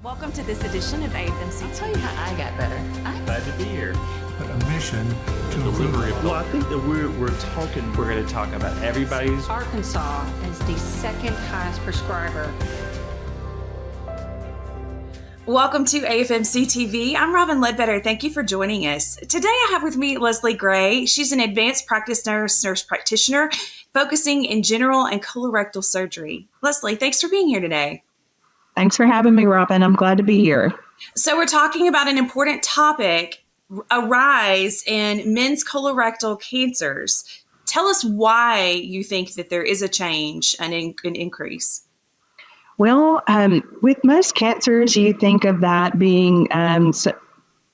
Welcome to this edition of AMFC. I'll tell you how I got better. I'm glad to be here. A mission to Delivery of. Well, I think that we're going to talk about everybody's. Arkansas is the second highest prescriber. Welcome to AFMC TV. I'm Robin Ledbetter. Thank you for joining us. Today I have with me Leslie Gray. She's an advanced practice nurse practitioner focusing in general and colorectal surgery. Leslie, thanks for being here today. Thanks for having me, Robin. I'm glad to be here. So we're talking about an important topic, a rise in men's colorectal cancers. Tell us why you think that there is a change, an increase. Well, with most cancers, you think of that being,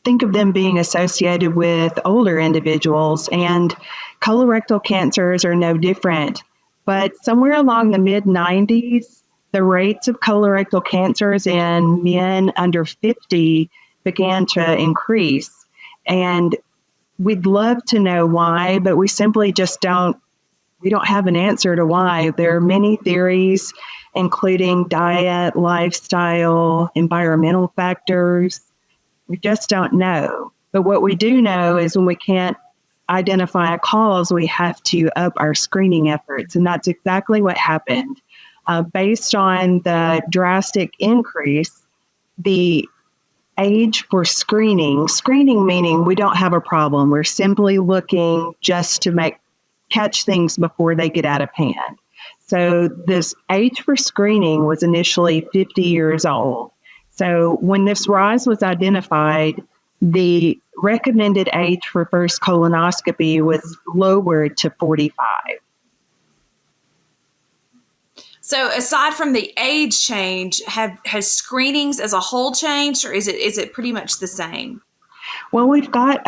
think of them being associated with older individuals, and colorectal cancers are no different. But somewhere along the mid-90s, the rates of colorectal cancers in men under 50 began to increase. And we'd love to know why, but we simply just don't have an answer to why. There are many theories, including diet, lifestyle, environmental factors. We just don't know. But what we do know is when we can't identify a cause, we have to up our screening efforts. And that's exactly what happened. Based on the drastic increase, the age for screening meaning we don't have a problem. We're simply looking just to catch things before they get out of hand. So this age for screening was initially 50 years old. So when this rise was identified, the recommended age for first colonoscopy was lowered to 45. So aside from the age change, has screenings as a whole changed, or is it pretty much the same? Well, we've got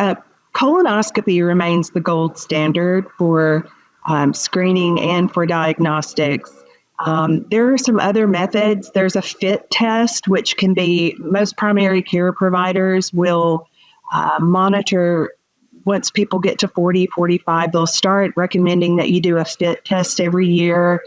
colonoscopy remains the gold standard for screening and for diagnostics. There are some other methods. There's a FIT test, which can be, most primary care providers will monitor once people get to 40, 45, they'll start recommending that you do a FIT test every year.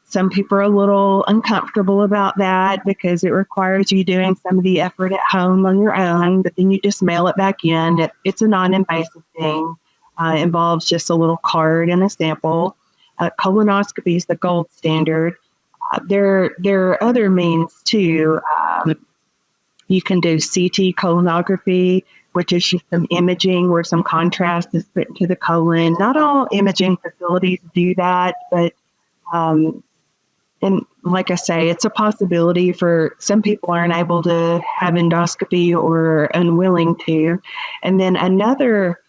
Some people are a little uncomfortable about that because it requires you doing some of the effort at home on your own, but then you just mail it back in. It's a non-invasive thing. Involves just a little card and a sample. Colonoscopy is the gold standard. There are other means too. You can do CT colonography, which is just some imaging where some contrast is put into the colon. Not all imaging facilities do that, but and like I say, it's a possibility for some people aren't able to have endoscopy or unwilling to. And then another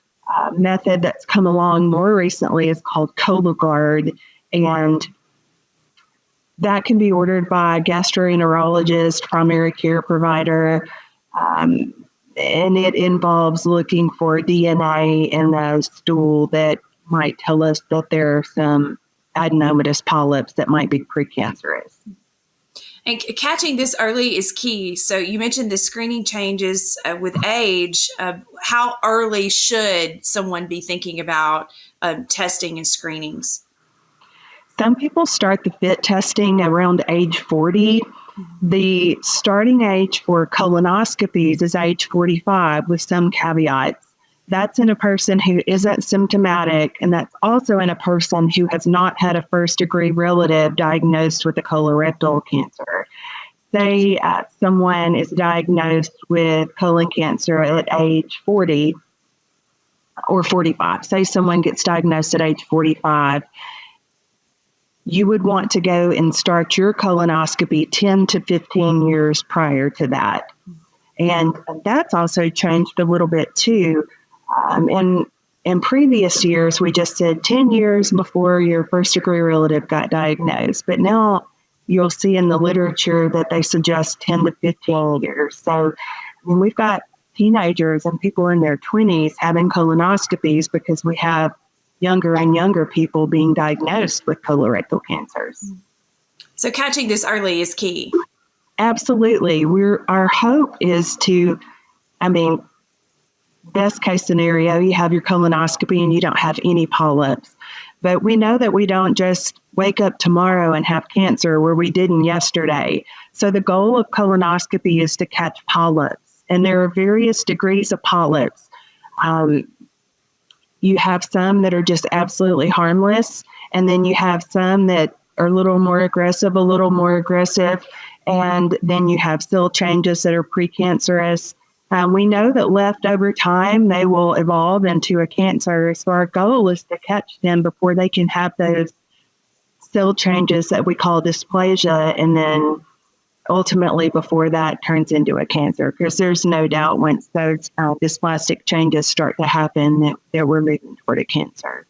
method that's come along more recently is called Cologuard, and that can be ordered by a gastroenterologist, primary care provider, and it involves looking for DNA in the stool that might tell us that there are some adenomatous polyps that might be precancerous. And catching this early is key. So you mentioned the screening changes with age. How early should someone be thinking about testing and screenings? Some people start the FIT testing around age 40. The starting age for colonoscopies is age 45 with some caveats. That's in a person who isn't symptomatic, and that's also in a person who has not had a first-degree relative diagnosed with a colorectal cancer. Say someone is diagnosed with colon cancer at age 40 or 45. Say someone gets diagnosed at age 45. You would want to go and start your colonoscopy 10 to 15 years prior to that. And that's also changed a little bit too. In previous years, we just said 10 years before your first degree relative got diagnosed. But now you'll see in the literature that they suggest 10 to 15 years. So we've got teenagers and people in their 20s having colonoscopies because we have younger and younger people being diagnosed with colorectal cancers. So catching this early is key. Absolutely. Our hope is to, best case scenario, you have your colonoscopy and you don't have any polyps. But we know that we don't just wake up tomorrow and have cancer where we didn't yesterday. So the goal of colonoscopy is to catch polyps, and there are various degrees of polyps. You have some that are just absolutely harmless, and then you have some that are a little more aggressive, and then you have cell changes that are precancerous. We know that left over time, they will evolve into a cancer. So our goal is to catch them before they can have those cell changes that we call dysplasia, and then ultimately before that turns into a cancer, because there's no doubt once those dysplastic changes start to happen that we're moving toward a cancer.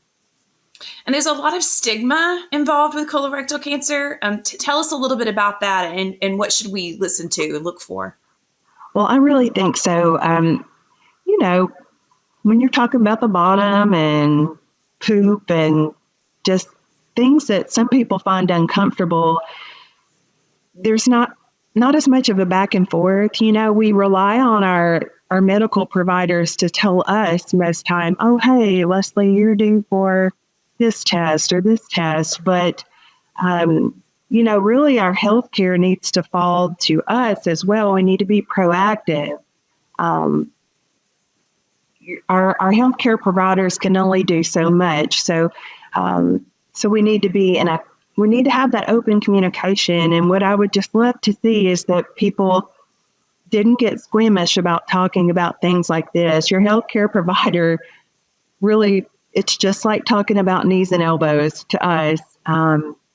And there's a lot of stigma involved with colorectal cancer. Tell us a little bit about that, and what should we listen to and look for? Well, I really think so. When you're talking about the bottom and poop and just things that some people find uncomfortable, there's not as much of a back and forth. We rely on our medical providers to tell us most time, oh, hey, Leslie, you're due for this test or this test. But, really our healthcare needs to fall to us as well. We need to be proactive. Our healthcare providers can only do so much. So we need to be we need to have that open communication. And what I would just love to see is that people didn't get squeamish about talking about things like this. Your healthcare provider really, it's just like talking about knees and elbows to us,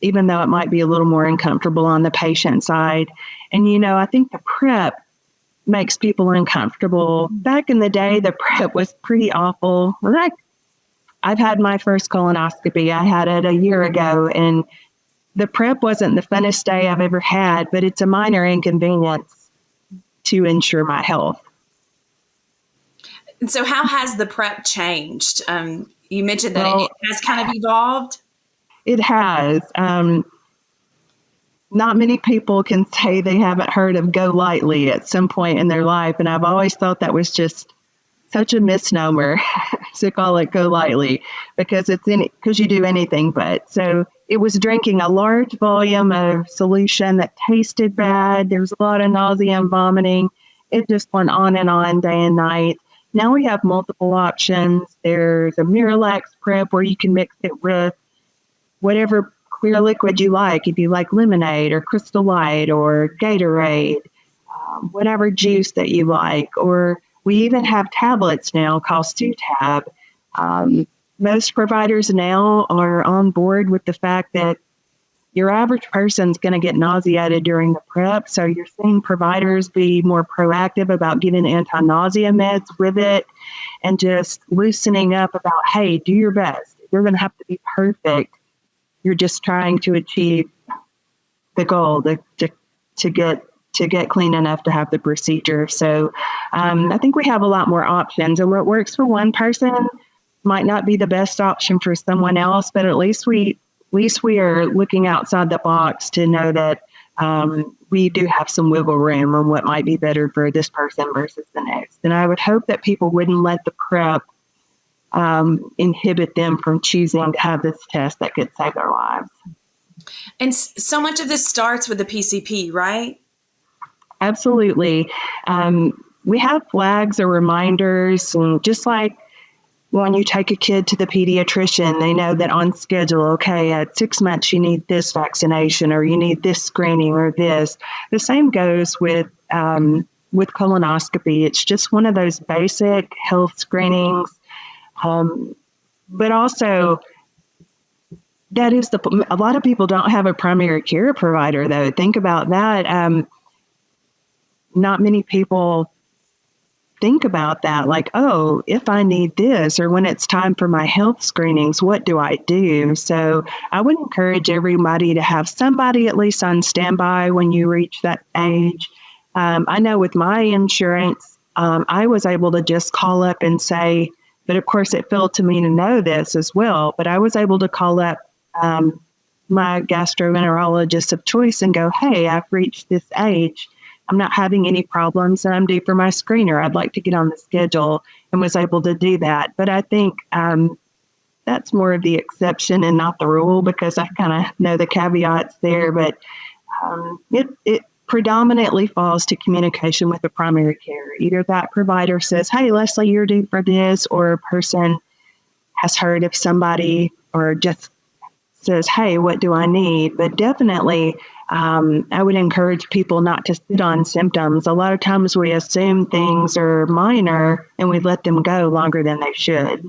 even though it might be a little more uncomfortable on the patient side. And, I think the prep makes people uncomfortable. Back in the day, the prep was pretty awful. I've had my first colonoscopy. I had it a year ago, and the prep wasn't the funnest day I've ever had, but it's a minor inconvenience to ensure my health. And so how has the prep changed? You mentioned that it has kind of evolved. It has. Not many people can say they haven't heard of Go Lightly at some point in their life. And I've always thought that was just such a misnomer to call it Go Lightly, because because you do anything but. So it was drinking a large volume of solution that tasted bad. There was a lot of nausea and vomiting. It just went on and on day and night. Now we have multiple options. There's a Miralax prep where you can mix it with whatever clear liquid you like. If you like lemonade or Crystal Light or Gatorade, whatever juice that you like. Or we even have tablets now called Sutab. Most providers now are on board with the fact that your average person's going to get nauseated during the prep. So you're seeing providers be more proactive about getting anti-nausea meds with it and just loosening up about, hey, do your best. You're going to have to be perfect. You're just trying to achieve the goal to get clean enough to have the procedure. So I think we have a lot more options, and what works for one person might not be the best option for someone else, but at least we are looking outside the box to know that we do have some wiggle room on what might be better for this person versus the next. And I would hope that people wouldn't let the prep inhibit them from choosing to have this test that could save their lives. And so much of this starts with the PCP, right? Absolutely. We have flags or reminders, and just like when you take a kid to the pediatrician, they know that on schedule, okay, at 6 months, you need this vaccination or you need this screening or this. The same goes with colonoscopy. It's just one of those basic health screenings. But also, a lot of people don't have a primary care provider, though. Think about that. Not many people think about that, like, oh, if I need this, or when it's time for my health screenings, what do I do? So I would encourage everybody to have somebody at least on standby when you reach that age. I know with my insurance, I was able to just call up and say, but of course it fell to me to know this as well, but I was able to call up my gastroenterologist of choice and go, hey, I've reached this age. I'm not having any problems and I'm due for my screener. I'd like to get on the schedule, and was able to do that. But I think that's more of the exception and not the rule, because I kind of know the caveats there. But predominantly falls to communication with the primary care. Either that provider says, hey, Leslie, you're due for this, or a person has heard of somebody or just says, hey, what do I need? But definitely, I would encourage people not to sit on symptoms. A lot of times we assume things are minor and we let them go longer than they should.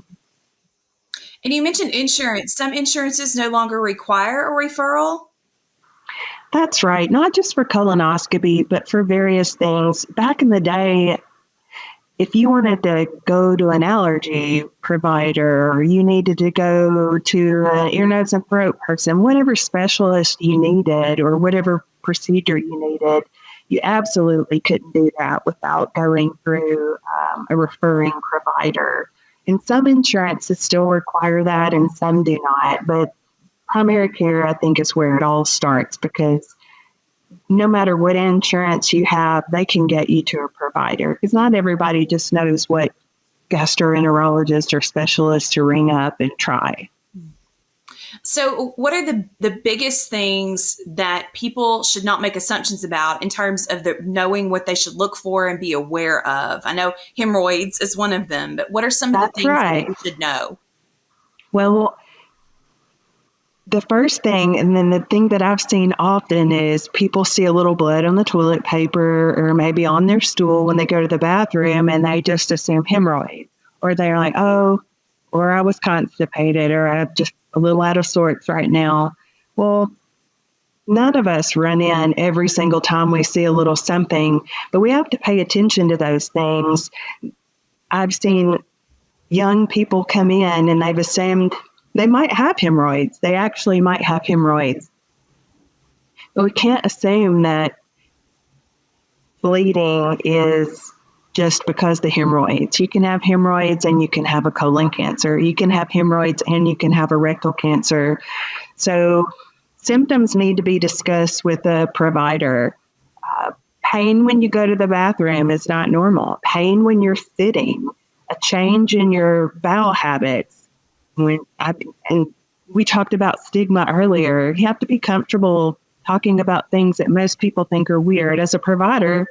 And you mentioned insurance. Some insurances no longer require a referral. That's right. Not just for colonoscopy, but for various things. Back in the day, if you wanted to go to an allergy provider or you needed to go to an ear, nose, and throat person, whatever specialist you needed or whatever procedure you needed, you absolutely couldn't do that without going through a referring provider. And some insurances still require that and some do not. But primary care, I think, is where it all starts, because no matter what insurance you have, they can get you to a provider, because not everybody just knows what gastroenterologist or specialist to ring up and try. So what are the biggest things that people should not make assumptions about in terms of knowing what they should look for and be aware of? I know hemorrhoids is one of them, but what are some of the things that you should know? Well, the first thing, and then the thing that I've seen often, is people see a little blood on the toilet paper or maybe on their stool when they go to the bathroom, and they just assume hemorrhoids. Or they're like, oh, or I was constipated, or I'm just a little out of sorts right now. Well, none of us run in every single time we see a little something, but we have to pay attention to those things. I've seen young people come in and they've assumed they might have hemorrhoids. They actually might have hemorrhoids. But we can't assume that bleeding is just because the hemorrhoids. You can have hemorrhoids and you can have a colon cancer. You can have hemorrhoids and you can have a rectal cancer. So symptoms need to be discussed with a provider. Pain when you go to the bathroom is not normal. Pain when you're sitting, a change in your bowel habits. And we talked about stigma earlier. You have to be comfortable talking about things that most people think are weird. As a provider,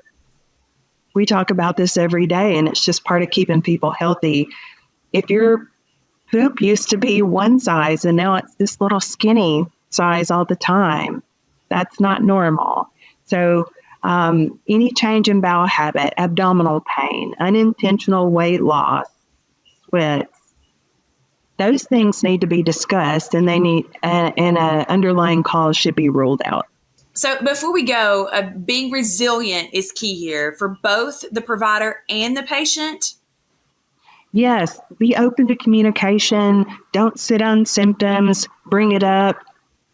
we talk about this every day, and it's just part of keeping people healthy. If your poop used to be one size and now it's this little skinny size all the time, that's not normal. So any change in bowel habit, abdominal pain, unintentional weight loss, sweats, those things need to be discussed, and they need, and an underlying cause should be ruled out. So before we go, being resilient is key here for both the provider and the patient. Yes, be open to communication. Don't sit on symptoms. Bring it up.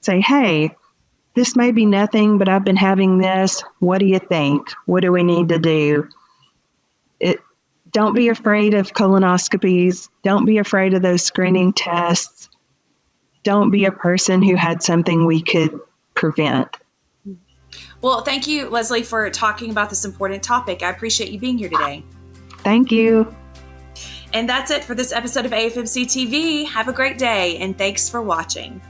Say, hey, this may be nothing, but I've been having this. What do you think? What do we need to do? Don't be afraid of colonoscopies. Don't be afraid of those screening tests. Don't be a person who had something we could prevent. Well, thank you, Leslie, for talking about this important topic. I appreciate you being here today. Thank you. And that's it for this episode of AFMC TV. Have a great day, and thanks for watching.